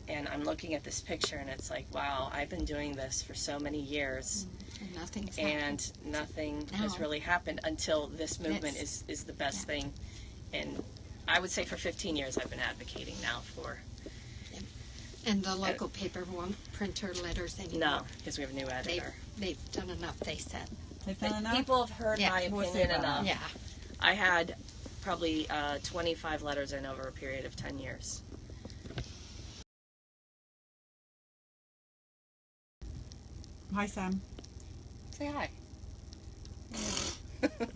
And I'm looking at this picture, and it's like, wow, I've been doing this for so many years, And nothing's and happened. nothing No. has really happened until this movement is the best thing. And I would say for 15 years I've been advocating now for. And the local paper won't print her letters anymore. No, because we have a new editor. They've done enough, they said. They've done enough? People have heard Yeah. my We'll see opinion about enough. Yeah. I had probably 25 letters in over a period of 10 years. Hi, Sam. Say hi.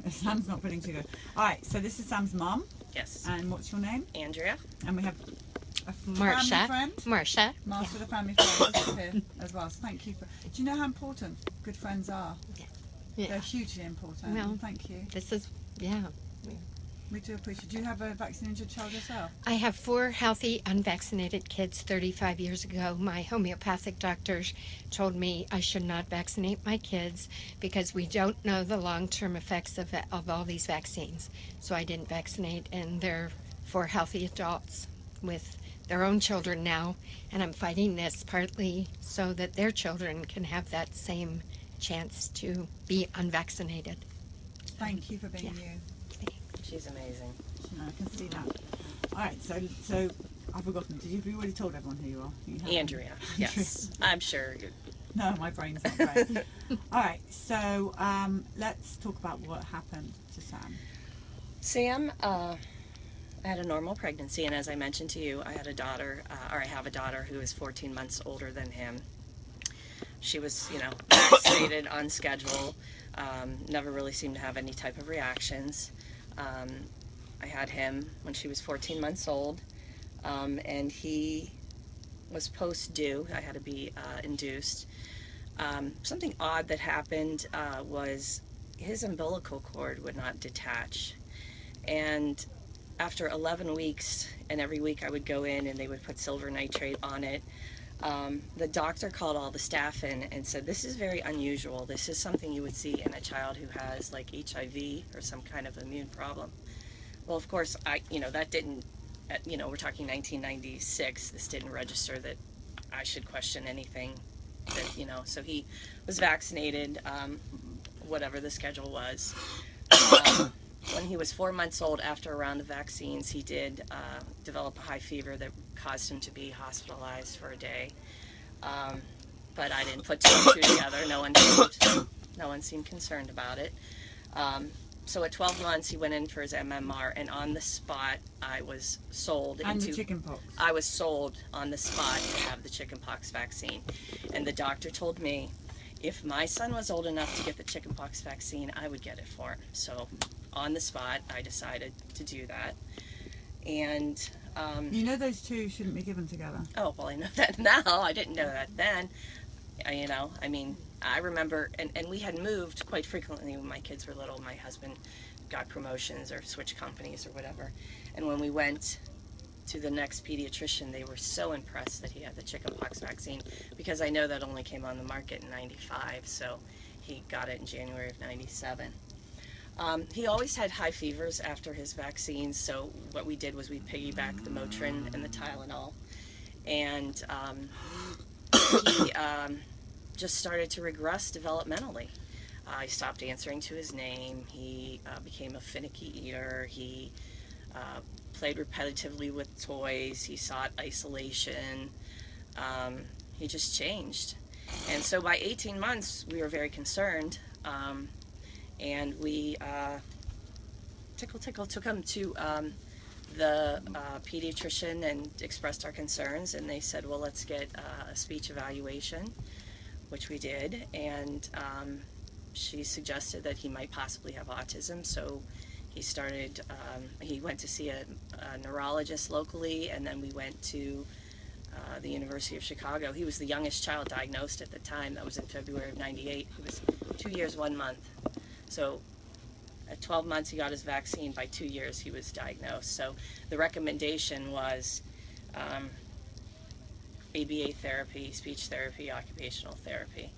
Sam's not putting together. All right, so this is Sam's mum. Yes. And what's your name? Andrea. And we have a Marcia. family friend. Marcia. Master of the family friend is here as well. So thank you for. Do you know how important good friends are? They're Yeah. hugely important. Well, Thank you. This is, yeah. We do appreciate. Do you have a vaccinated child yourself? I have 4 healthy, unvaccinated kids. 35 years ago, my homeopathic doctors told me I should not vaccinate my kids because we don't know the long-term effects of all these vaccines. So I didn't vaccinate, and they're 4 healthy adults with their own children now, and I'm fighting this partly so that their children can have that same chance to be unvaccinated. Thank you for being Yeah. you. She's amazing. No, I can see that. All right, so I've forgotten. Did you? Have you already told everyone who you are? You haven't. Andrea. Yes. I'm sure. No, my brain's not great. All right, so let's talk about what happened to Sam. Sam, I had a normal pregnancy, and as I mentioned to you, I had a daughter, or I have a daughter who is 14 months older than him. She was, vaccinated on schedule, never really seemed to have any type of reactions. I had him when she was 14 months old, and he was post-due. I had to be induced. Something odd that happened was his umbilical cord would not detach. And after 11 weeks, and every week I would go in and they would put silver nitrate on it, the doctor called all the staff in and said, this is very unusual. This is something you would see in a child who has like HIV or some kind of immune problem. Well, of course, that didn't, we're talking 1996. This didn't register that I should question anything that, so he was vaccinated, whatever the schedule was. When he was 4 months old, after a round of vaccines, he did develop a high fever that caused him to be hospitalized for a day. But I didn't put 2 and 2 together. No one seemed concerned about it. So at 12 months, he went in for his MMR, and on the spot, I was sold And into the chickenpox. I was sold on the spot to have the chickenpox vaccine, and the doctor told me if my son was old enough to get the chickenpox vaccine, I would get it for him. So on the spot, I decided to do that. And You know those two shouldn't be given together. oh, well, I know that now. I didn't know that then. I remember, and we had moved quite frequently when my kids were little. My husband got promotions or switched companies or whatever. And when we went to the next pediatrician, they were so impressed that he had the chickenpox vaccine, because I know that only came on the market in 95, so he got it in January of 97. He always had high fevers after his vaccines, so what we did was we piggybacked the Motrin and the Tylenol, and he just started to regress developmentally. He stopped answering to his name. He became a finicky eater. He played repetitively with toys. He sought isolation. He just changed. And so by 18 months, we were very concerned. And we took him to the pediatrician and expressed our concerns. And they said, well, let's get a speech evaluation, which we did. And she suggested that he might possibly have autism. So he started, he went to see a neurologist locally, and then we went to the University of Chicago. He was the youngest child diagnosed at the time. That was in February of 98. He was 2 years, 1 month. So at 12 months, he got his vaccine. By 2 years, he was diagnosed. So the recommendation was ABA therapy, speech therapy, occupational therapy.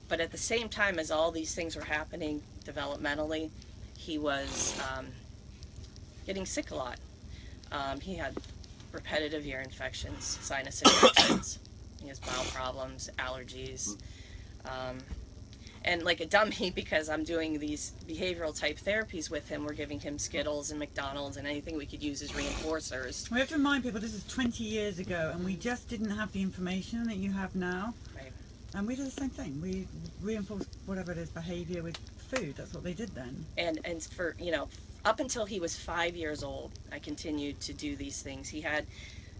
But at the same time as all these things were happening developmentally, he was getting sick a lot. He had repetitive ear infections, sinus infections. He has bowel problems, allergies. And like a dummy, because I'm doing these behavioral type therapies with him, we're giving him Skittles and McDonald's and anything we could use as reinforcers. We have to remind people this is 20 years ago, and we just didn't have the information that you have now. Right. And we did the same thing. We reinforced whatever it is behavior with food. That's what they did then. And for, you know, up until he was 5 years old, I continued to do these things. He had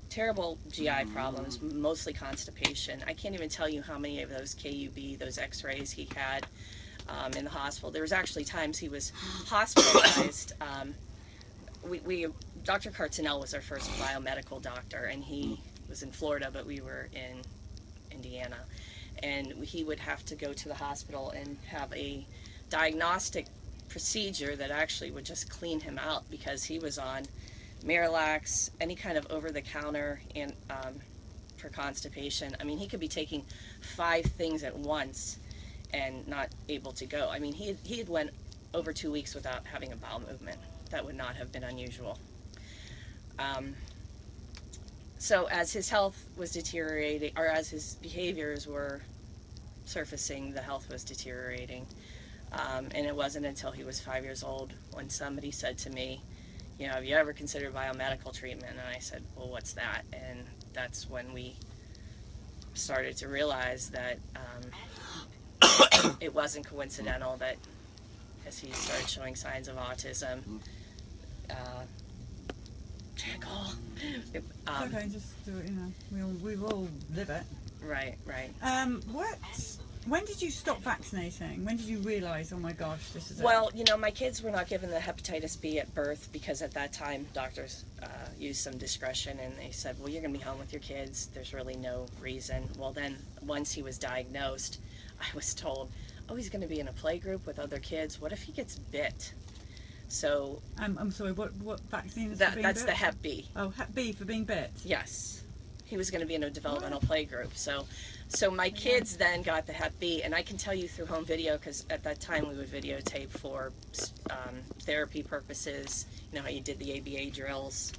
terrible GI problems, mostly constipation. I can't even tell you how many of those KUB, those x-rays he had in the hospital. There was actually times he was hospitalized. Dr. Cartinell was our first biomedical doctor, and he was in Florida, but we were in Indiana. And he would have to go to the hospital and have a diagnostic procedure that actually would just clean him out, because he was on Miralax, any kind of over-the-counter, and for constipation. I mean, he could be taking 5 things at once and not able to go. I mean, he had went over 2 weeks without having a bowel movement. That would not have been unusual. So as his health was deteriorating, or as his behaviors were surfacing, the health was deteriorating. And it wasn't until he was 5 years old when somebody said to me, you know, have you ever considered biomedical treatment? And I said, well, what's that? And that's when we started to realize that it wasn't coincidental that as he started showing signs of autism, tickle. Okay, just do it, you know, we all live it. Right, right. When did you stop vaccinating? When did you realise, oh my gosh, this is it? Well, you know, my kids were not given the hepatitis B at birth because at that time doctors used some discretion, and they said, well, you're going to be home with your kids. There's really no reason. Well, then once he was diagnosed, I was told, oh, he's going to be in a play group with other kids. What if he gets bit? So I'm sorry, what vaccine is that's for being bit? the Hep B. Oh, Hep B for being bit. Yes. He was going to be in a developmental play group. So my kids then got the Hep B, and I can tell you through home video, because at that time we would videotape for therapy purposes, you know how you did the ABA drills.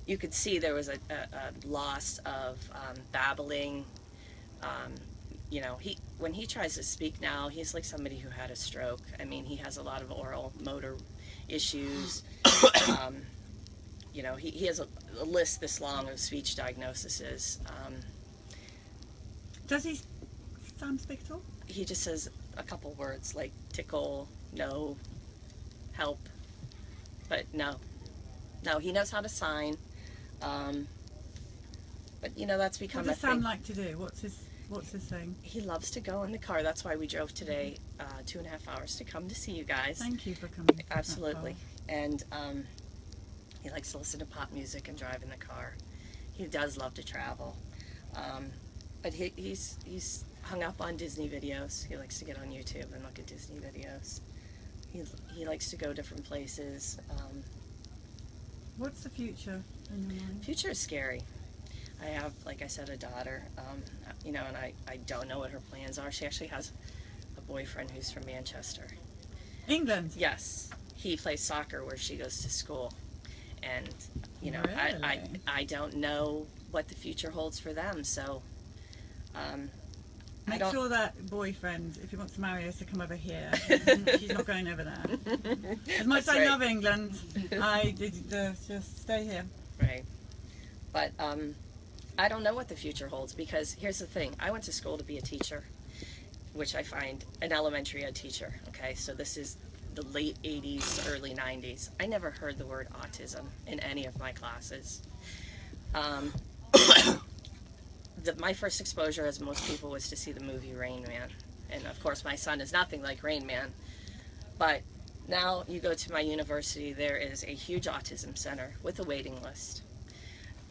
You could see there was a loss of babbling. You know, when he tries to speak now, he's like somebody who had a stroke. I mean, he has a lot of oral motor issues. You know, he has a list this long of speech diagnoses. Does he sound speak at all? He just says a couple words like tickle, no, help, but no, he knows how to sign. But you know, that's become What does a thing. Sam like to do? What's his thing? He loves to go in the car. That's why we drove today 2.5 hours to come to see you guys. Thank you for coming. Absolutely. And he likes to listen to pop music and drive in the car. He does love to travel. But he's hung up on Disney videos. He likes to get on YouTube and look at Disney videos. He likes to go different places. What's the future in your mind? Future is scary. I have, like I said, a daughter, you know, and I don't know what her plans are. She actually has a boyfriend who's from Manchester. England? Yes. He plays soccer where she goes to school. And, you know, Really? I don't know what the future holds for them, so Make sure that boyfriend, if he wants to marry us, to come over here. She's not going over there. As much as That's I right. love England, I did just stay here. Right. But I don't know what the future holds, because here's the thing. I went to school to be a teacher, which I find an elementary ed teacher. Okay, so this is the late 80s, early 90s. I never heard the word autism in any of my classes. My first exposure, as most people, was to see the movie Rain Man. And of course my son is nothing like Rain Man. But now you go to my university, there is a huge autism center with a waiting list.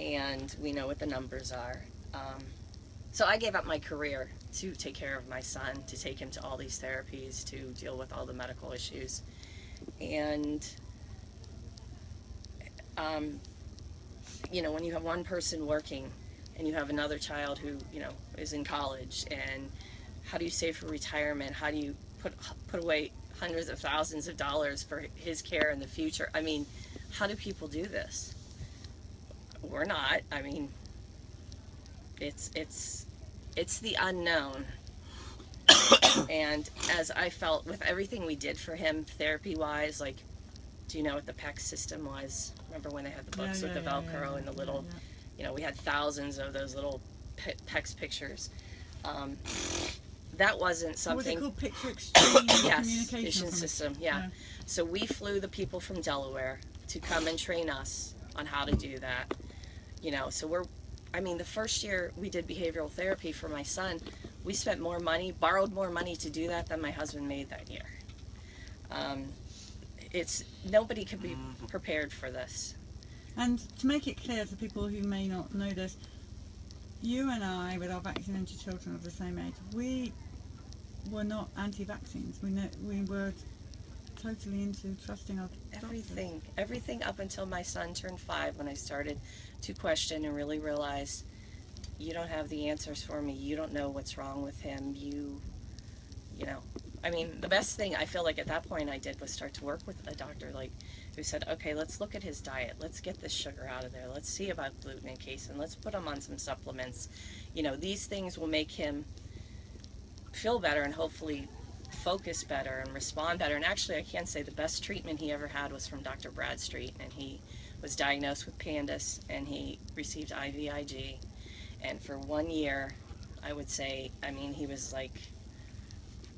And we know what the numbers are. So I gave up my career to take care of my son, to take him to all these therapies, to deal with all the medical issues. And, you know, when you have one person working and you have another child who, you know, is in college, and how do you save for retirement? How do you put away hundreds of thousands of dollars for his care in the future? I mean, how do people do this? we're not. I mean, it's the unknown. And as I felt with everything we did for him therapy wise, like, do you know what the PEX system was? Remember when they had the books with the Velcro and the little, you know, we had thousands of those little PEX pictures. That wasn't something. What was it called? Picture exchange Yes, communication system. Yeah. So we flew the people from Delaware to come and train us on how to do that. You know, so the first year we did behavioral therapy for my son, we spent more money, borrowed more money to do that than my husband made that year. Nobody could be prepared for this. And to make it clear for people who may not know this, you and I, with our vaccinated children of the same age, we were not anti-vaccines. We were totally into trusting our doctors. Everything up until my son turned 5, when I started to question and really realize, you don't have the answers for me. You don't know what's wrong with him. You know, the best thing I feel like at that point I did was start to work with a doctor, like, who said, okay, let's look at his diet. Let's get this sugar out of there. Let's see about gluten and casein. Let's put him on some supplements. You know, these things will make him feel better and hopefully focus better and respond better. And actually, I can say the best treatment he ever had was from Dr. Bradstreet, and he was diagnosed with PANDAS, and he received IVIG. And for 1 year, I would say, he was like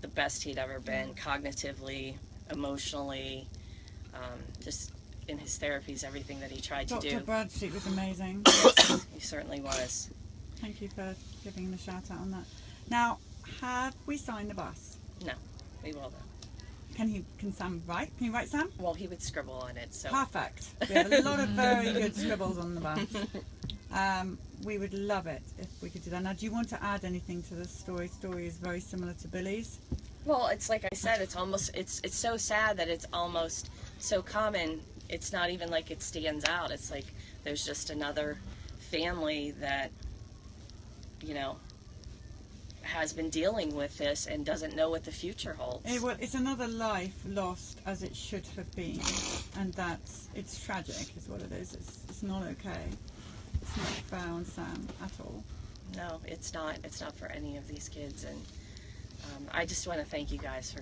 the best he'd ever been, cognitively, emotionally, just in his therapies, everything that he tried to do. Dr. Bradstreet was amazing. He certainly was. Thank you for giving him a shout out on that. Now, have we signed the bus? No, we will though. Can Sam write? Can you write, Sam? Well, he would scribble on it, so. Perfect. We have a lot of very good scribbles on the bus. We would love it if we could do that. Now, do you want to add anything to the story? Story is very similar to Billy's. Well, it's like I said, it's so sad that it's almost so common. It's not even like it stands out. It's like there's just another family that, you know, has been dealing with this and doesn't know what the future holds. It's another life lost as it should have been, and it's tragic is what it is. It's not okay. It's not fair on Sam at all. No, it's not. It's not for any of these kids, and I just want to thank you guys for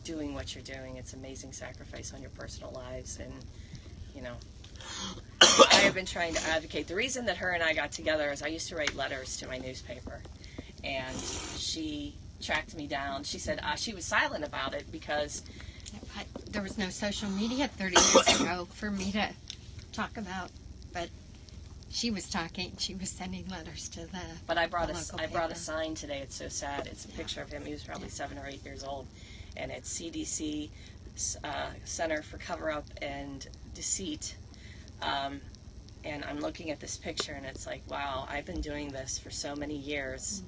doing what you're doing. It's amazing sacrifice on your personal lives, and you know, I have been trying to advocate. The reason that her and I got together is I used to write letters to my newspaper, and she tracked me down. She said she was silent about it because there was no social media 30 years ago for me to talk about, but she was talking. She was sending letters to the. But I brought paper. a sign today. It's so sad. It's a picture of him. He was probably 7 or 8 years old, and it's CDC Center for Cover-Up and Deceit. And I'm looking at this picture, and it's like, wow, I've been doing this for so many years,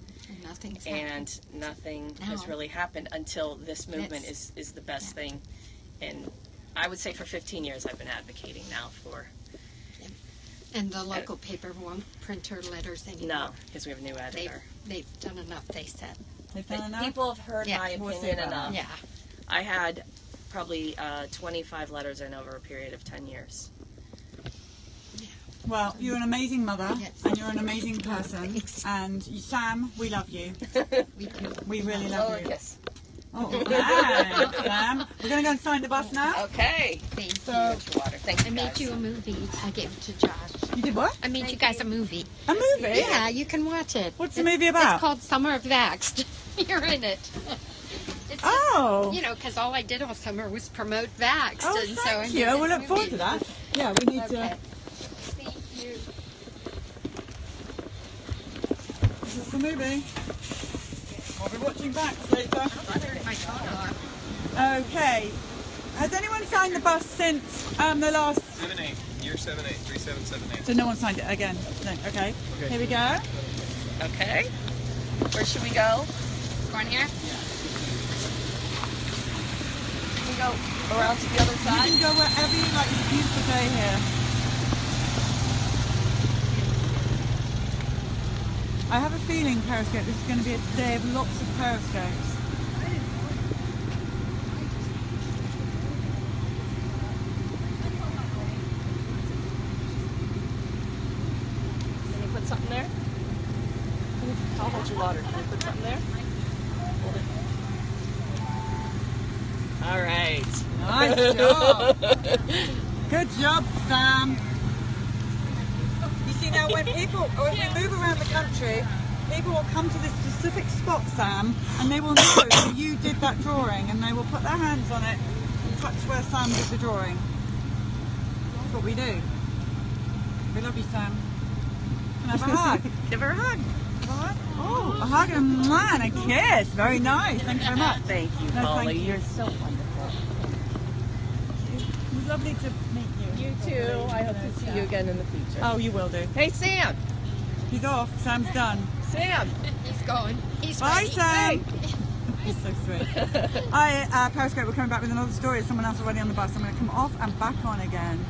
and nothing has really happened until this movement is the best thing. And I would say for 15 years I've been advocating now for. And the local paper won't print her letters anymore. No, because we have a new editor. They've done enough, they said. They've done enough? People have heard my opinion enough. Yeah. I had probably 25 letters in over a period of 10 years. Well, you're an amazing mother, Yes. and you're an amazing person, and Sam, we love you. We do. We really love you. Kiss. Oh, thanks, Sam. We're going to go and sign the bus now. Okay. Thank So, Get your water. Thank you, I made guys. you a movie. I gave it to Josh. you did what? I made you guys a movie. A movie? Yeah, you can watch it. What's the movie about? It's called Summer of Vaxxed. You're in it. It's Oh. you know, because all I did all summer was promote Vaxxed. Oh, and so I thank made you. this We'll look forward movie. to that. Yeah, we need Okay. to. Thank you. This is the movie. I'll be watching back later. My daughter. Okay. Has anyone signed the bus since the last? 7-8, year 7-8, 3778. So no one signed it again. No. Okay. Here we go. Okay. Where should we go? Going here? Can we go around to the other You side? can go wherever you like. It's a beautiful day here. I have a feeling, Periscope, this is going to be a day of lots of periscopes. something there? I'll hold your water. Can you put something there? Hold it. All right. Nice job. Good job, Sam. You see now, when we move around the country, people will come to this specific spot, Sam, and they will know that you did that drawing, and they will put their hands on it and touch where Sam did the drawing. That's what we do. We love you, Sam. Can I have a hug? Give her a hug. Oh, a hug and a kiss. Very nice. Thank you very much. Thank you, No, Polly. thank you. You're so wonderful. It was lovely to meet you. You too. I hope to see you again in the future. Oh, you will do. Hey, Sam. He's off. Sam's done. Sam. He's going. He's Bye, ready. Sam. He's so sweet. Periscope, we're coming back with another story. Someone else already on the bus. I'm going to come off and back on again.